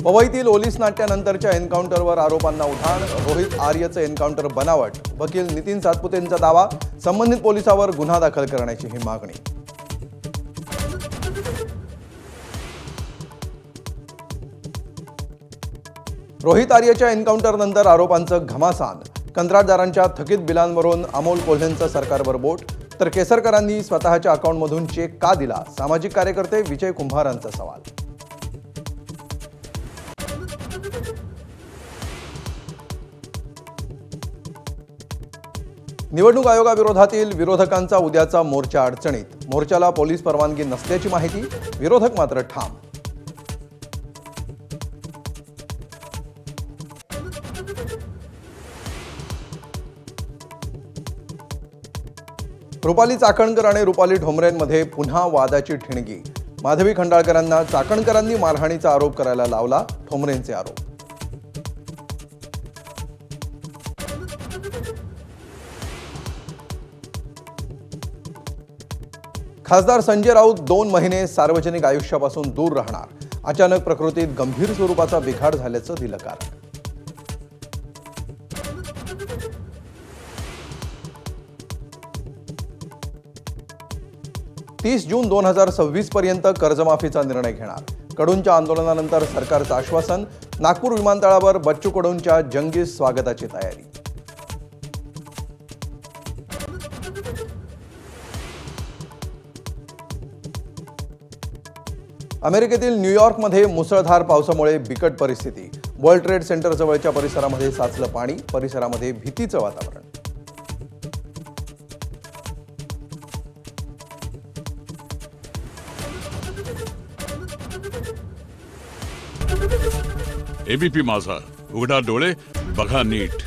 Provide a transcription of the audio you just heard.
पवईतील ओलीस नाट्यानंतरच्या एन्काउंटरवर आरोपांना उधाण, रोहित आर्यचं एन्काउंटर बनावट, वकील नितीन सातपुतेंचा दावा, संबंधित पोलिसावर गुन्हा दाखल करण्याची ही मागणी. रोहित आर्यच्या एन्काउंटरनंतर आरोपांचं घमासान, कंत्राटदारांच्या थकीत बिलांवरून अमोल कोल्हेंचं सरकारवर बोट, तर केसरकरांनी स्वतःच्या अकाउंटमधून चेक का दिला, सामाजिक कार्यकर्ते विजय कुंभारांचा सवाल. निवडणूक आयोगाविरोधातील विरोधकांचा उद्याचा मोर्चा अडचणीत, मोर्चाला पोलीस परवानगी नसल्याची माहिती, विरोधक मात्र ठाम. रुपाली चाकणकर आणि रुपाली ठोंबरेंमध्ये पुन्हा वादाची ठिणगी, माधवी खंडाळकरांना चाकणकरांनी मारहाणीचा आरोप करायला लावला, ठोंबरेंचे आरोप. खासदार संजय राऊत 2 महिने सार्वजनिक आयुष्यापासून दूर राहणार, अचानक प्रकृतीत गंभीर स्वरूपाचा बिघाड झाल्याचं दिलं कारण. जून 2026 पर्यंत कर्जमाफीचा निर्णय घेणार, कडूंच्या आंदोलनानंतर सरकारचं आश्वासन, नागपूर विमानतळावर बच्चू कडूंच्या जंगी स्वागताची तयारी. अमेरिकेतील न्यूयॉर्कमध्ये मुसळधार पावसामुळे बिकट परिस्थिती, वर्ल्ड ट्रेड सेंटर जवळच्या परिसरामध्ये साचलं पाणी, परिसरामध्ये भीतीचं वातावरण. एबीपी माझा, उघडा डोळे बघा नीट.